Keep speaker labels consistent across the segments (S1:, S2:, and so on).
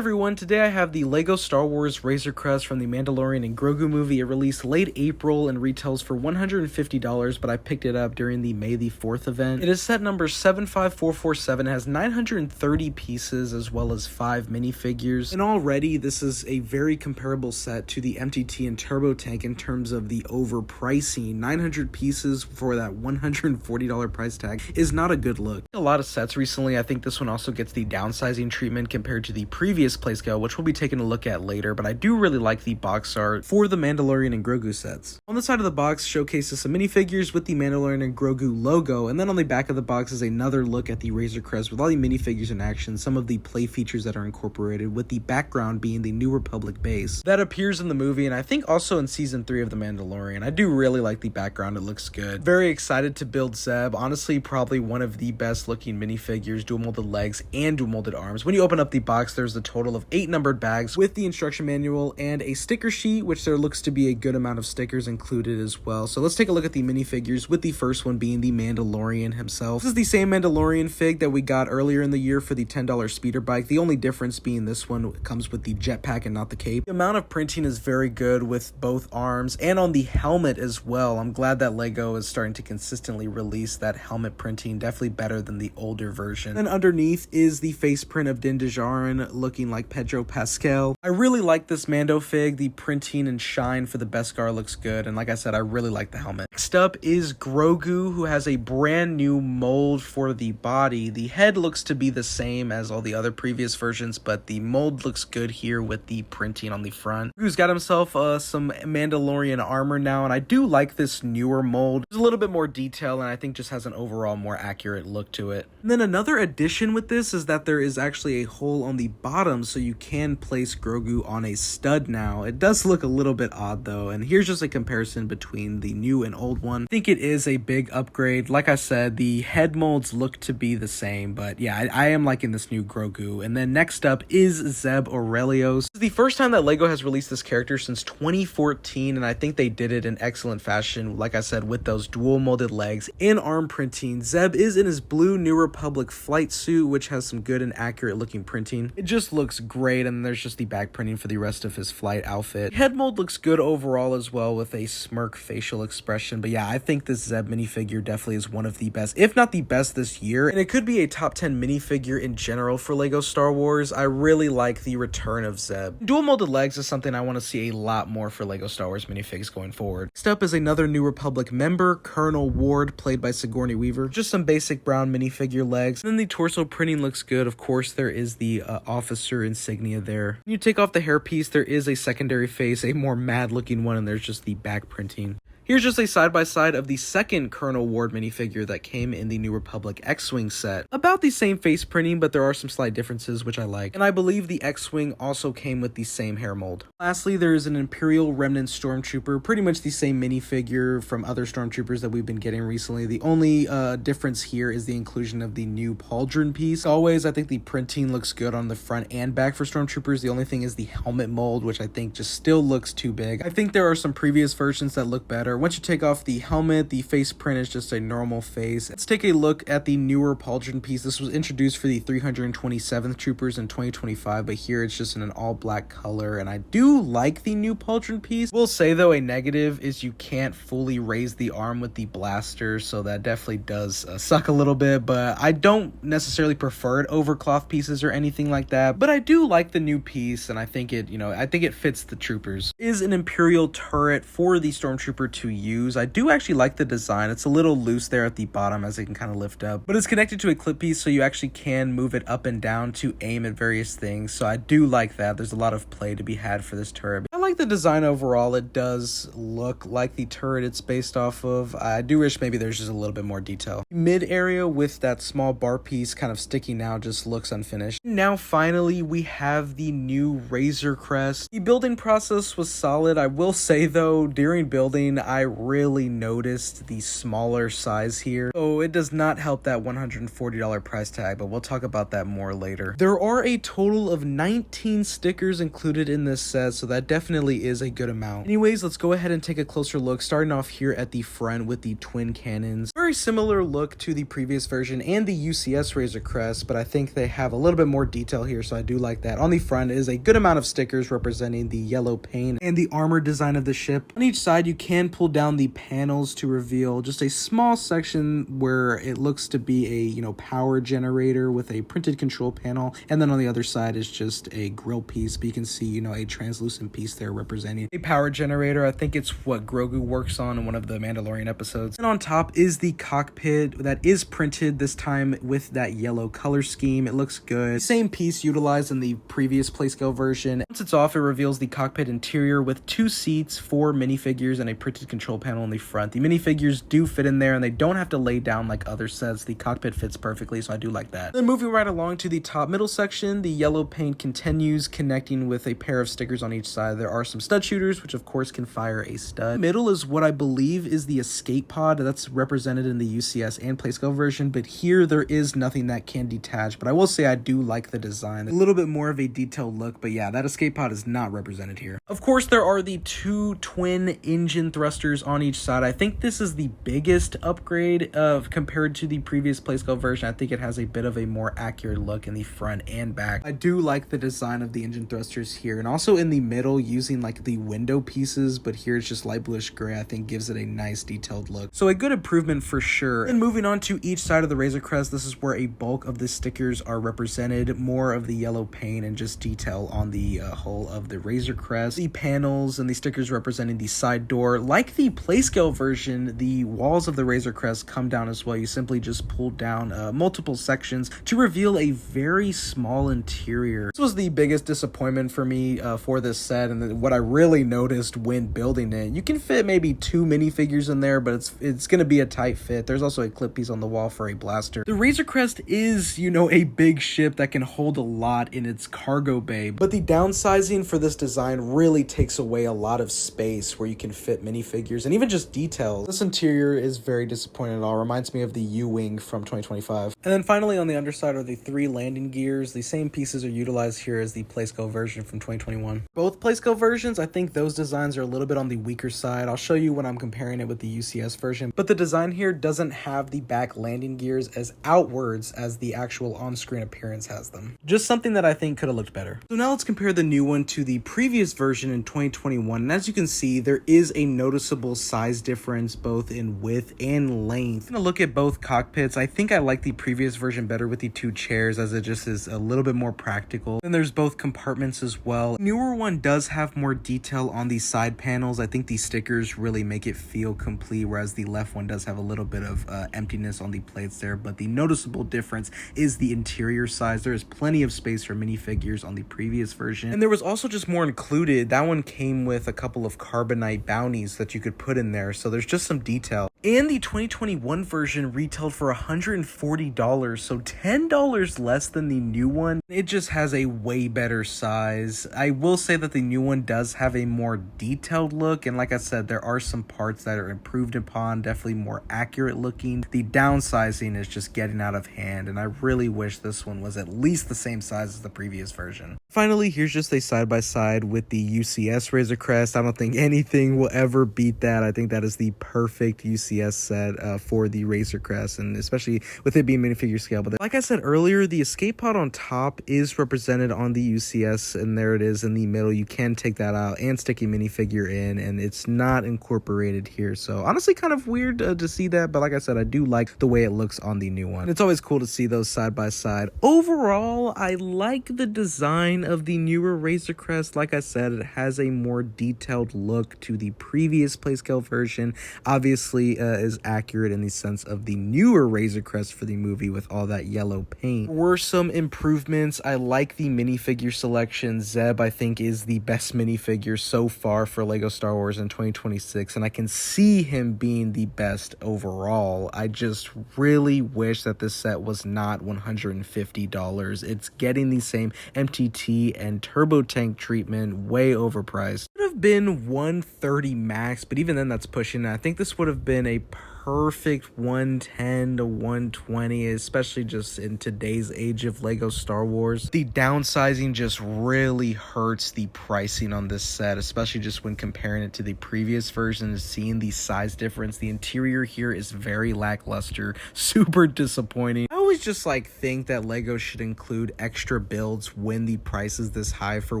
S1: everyone, today I have the LEGO Star Wars Razor Crest from the Mandalorian and Grogu movie. It released late April and retails for $150, but I picked it up during the May the 4th event. It is set number 75447, it has 930 pieces as well as 5 minifigures, and already this is a very comparable set to the MTT and Turbo Tank in terms of the overpricing. 900 pieces for that $140 price tag is not a good look. A lot of sets recently, I think this one also gets the downsizing treatment compared to the previous playscale, which we'll be taking a look at later, but I do really like the box art for the Mandalorian and Grogu sets. On the side of the box showcases some minifigures with the Mandalorian and Grogu logo, and then on the back of the box is another look at the Razor Crest with all the minifigures in action, some of the play features that are incorporated, with the background being the New Republic base that appears in the movie, and I think also in season 3 of the Mandalorian. I do really like the background, it looks good. Very excited to build Zeb. Honestly, probably one of the best looking minifigures, dual molded legs and dual molded arms. When you open up the box, there's a total of 8 numbered bags with the instruction manual and a sticker sheet, which there looks to be a good amount of stickers included as well. So let's take a look at the minifigures, with the first one being the Mandalorian himself. This is the same Mandalorian fig that we got earlier in the year for the $10 speeder bike. The only difference being this one comes with the jetpack and not the cape. The amount of printing is very good with both arms and on the helmet as well. I'm glad that LEGO is starting to consistently release that helmet printing, definitely better than the older version. And underneath is the face print of Din Djarin looking like Pedro Pascal. I really like this Mando fig. The printing and shine for the Beskar looks good, and like I said, I really like the helmet. Next up is Grogu, who has a brand new mold for the body. The head looks to be the same as all the other previous versions, but the mold looks good here with the printing on the front. Grogu's got himself some Mandalorian armor now, and I do like this newer mold. There's a little bit more detail, and I think just has an overall more accurate look to it. And then another addition with this is that there is actually a hole on the bottom, so you can place Grogu on a stud now. It does look a little bit odd though, and here's just a comparison between the new and old one. I think it is a big upgrade. Like I said, the head molds look to be the same, but yeah, I am liking this new Grogu. And then next up is Zeb Aurelios. This is the first time that LEGO has released this character since 2014, and I think they did it in excellent fashion. Like I said, with those dual molded legs and arm printing. Zeb is in his blue New Republic flight suit, which has some good and accurate looking printing. It just looks great, and there's just the back printing for the rest of his flight outfit. Head mold looks good overall as well, with a smirk facial expression. But yeah, I think this Zeb minifigure definitely is one of the best, if not the best this year, and it could be a top 10 minifigure in general for LEGO Star Wars. I really like the return of Zeb. Dual molded legs is something I want to see a lot more for LEGO Star Wars minifigs going forward. Next up is another New Republic member, Colonel Ward, played by Sigourney Weaver. Just some basic brown minifigure legs. And then the torso printing looks good. Of course, there is the officer insignia there. When you take off the hairpiece, there is a secondary face, a more mad looking one, and there's just the back printing. Here's just a side-by-side of the second Colonel Ward minifigure that came in the New Republic X-Wing set. About the same face printing, but there are some slight differences, which I like. And I believe the X-Wing also came with the same hair mold. Lastly, there is an Imperial Remnant Stormtrooper, pretty much the same minifigure from other Stormtroopers that we've been getting recently. The only difference here is the inclusion of the new pauldron piece. Always, I think the printing looks good on the front and back for Stormtroopers. The only thing is the helmet mold, which I think just still looks too big. I think there are some previous versions that look better. Once you take off the helmet, the face print is just a normal face. Let's take a look at the newer pauldron piece. This was introduced for the 327th Troopers in 2025, but here it's just in an all black color, and I do like the new pauldron piece. We'll say though, a negative is you can't fully raise the arm with the blaster, so that definitely does suck a little bit, but I don't necessarily prefer it over cloth pieces or anything like that. But I do like the new piece, and I think it, I think it fits the troopers. Is an Imperial turret for the Stormtrooper to use. I do actually like the design. It's a little loose there at the bottom as it can kind of lift up, but it's connected to a clip piece, so you actually can move it up and down to aim at various things. So I do like that. There's a lot of play to be had for this turret. I like the design overall. It does look like the turret it's based off of. I do wish maybe there's just a little bit more detail. Mid area with that small bar piece kind of sticking out just looks unfinished. Now finally we have the new Razor Crest. The building process was solid. I will say though, during building I really noticed the smaller size here, so it does not help that $140 price tag, but we'll talk about that more later. There are a total of 19 stickers included in this set, so that definitely definitely is a good amount. Anyways, let's go ahead and take a closer look, starting off here at the front with the twin cannons. Very similar look to the previous version and the UCS Razor Crest, but I think they have a little bit more detail here, so I do like that. On the front is a good amount of stickers representing the yellow paint and the armor design of the ship. On each side, you can pull down the panels to reveal just a small section where it looks to be a, power generator with a printed control panel, and then on the other side is just a grill piece, but you can see, a translucent piece there representing a power generator. I think it's what Grogu works on in one of the Mandalorian episodes. And on top is the cockpit that is printed this time with that yellow color scheme. It looks good. Same piece utilized in the previous Playscale version. Once it's off, it reveals the cockpit interior with 2 seats, 4 minifigures, and a printed control panel in the front. The minifigures do fit in there, and they don't have to lay down like other sets. The cockpit fits perfectly, so I do like that. Then moving right along to the top middle section, the yellow paint continues, connecting with a pair of stickers on each side. There are some stud shooters, which of course can fire a stud. Middle is what I believe is the escape pod that's represented in the UCS and Playscale version, but here there is nothing that can detach. But I will say I do like the design. A little bit more of a detailed look, but yeah, that escape pod is not represented here. Of course, there are the 2 twin engine thrusters on each side. I think this is the biggest upgrade compared to the previous Playscale version. I think it has a bit of a more accurate look in the front and back. I do like the design of the engine thrusters here, and also in the middle using like the window pieces, but here it's just light bluish gray. I think gives it a nice detailed look. So a good improvement for sure. And moving on to each side of the Razor Crest, this is where a bulk of the stickers are represented, more of the yellow paint and just detail on the hull of the Razor Crest. The panels and the stickers representing the side door. Like the Playscale version, the walls of the Razor Crest come down as well. You simply just pull down multiple sections to reveal a very small interior. This was the biggest disappointment for me for this set, and what I really noticed when building it. You can fit maybe 2 minifigures in there, but it's going to be a tight fit. There's also a clip piece on the wall for a blaster. The Razor Crest is, a big ship that can hold a lot in its cargo bay, but the downsizing for this design really takes away a lot of space where you can fit minifigures and even just details. This interior is very disappointing at all. Reminds me of the U-Wing from 2025. And then finally on the underside are the 3 landing gears. The same pieces are utilized here as the Playscale version from 2021. Both Playscale versions, I think those designs are a little bit on the weaker side. I'll show you when I'm comparing it with the UCS version, but the design here doesn't have the back landing gears as outwards as the actual on-screen appearance has them. Just something that I think could have looked better. So now let's compare the new one to the previous version in 2021. And as you can see, there is a noticeable size difference both in width and length. I'm gonna look at both cockpits. I think I like the previous version better with the 2 chairs, as it just is a little bit more practical. And there's both compartments as well. The newer one does have more detail on the side panels. I think the stickers really make it feel complete, whereas the left one does have a little bit of emptiness on the plates there. But the noticeable difference is the interior size. There is plenty of space for minifigures on the previous version, and there was also just more included. That one came with a couple of carbonite bounties that you could put in there, so there's just some detail. And the 2021 version retailed for $140, so $10 less than the new one. It just has a way better size. I will say that the new one does have a more detailed look, and like I said, there are some parts that are improved upon, definitely more accurate looking. The downsizing is just getting out of hand, and I really wish this one was at least the same size as the previous version. Finally, here's just a side-by-side with the UCS Razor Crest. I don't think anything will ever beat that. I think that is the perfect UCS set for the Razor Crest, and especially with it being minifigure scale. But like I said earlier, the escape pod on top is represented on the UCS, and there it is in the middle. You can take that out and stick a minifigure in, and it's not incorporated here. So honestly, kind of weird to see that, but like I said, I do like the way it looks on the new one. It's always cool to see those side by side. Overall, I like the design of the newer Razor Crest. Like I said, it has a more detailed look to the previous Playscale version. Obviously, is accurate in the sense of the newer Razor Crest for the movie with all that yellow paint. There were some improvements. I like the minifigure selection. Zeb, I think, is the best minifigure so far for LEGO Star Wars in 2026, and I can see him being the best overall. I just really wish that this set was not $150. It's getting the same MTT and turbo tank treatment, way overpriced. It would have been $130 max, but even then that's pushing it. I think this would have been a perfect 110 to 120, especially just in today's age of Lego Star Wars. The downsizing just really hurts the pricing on this set, especially just when comparing it to the previous version and seeing the size difference. The interior here is very lackluster, super disappointing. I always just think that Lego should include extra builds when the price is this high for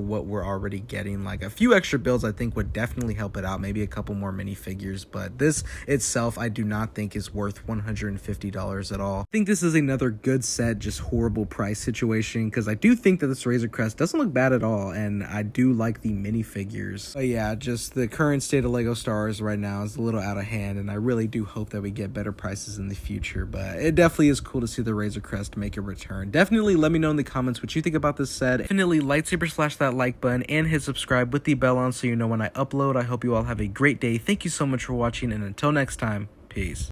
S1: what we're already getting. Like a few extra builds I think would definitely help it out, maybe a couple more minifigures, but this itself I do not think is worth $150 at all. I think this is another good set, just horrible price situation, because I do think that this Razor Crest doesn't look bad at all, and I do like the minifigures. But yeah, just the current state of Lego Star Wars right now is a little out of hand, and I really do hope that we get better prices in the future, but it definitely is cool to see the Razor Crest make a return. Definitely let me know in the comments what you think about this set. Definitely lightsaber slash that like button and hit subscribe with the bell on so you know when I upload. I hope you all have a great day. Thank you so much for watching, and until next time, peace.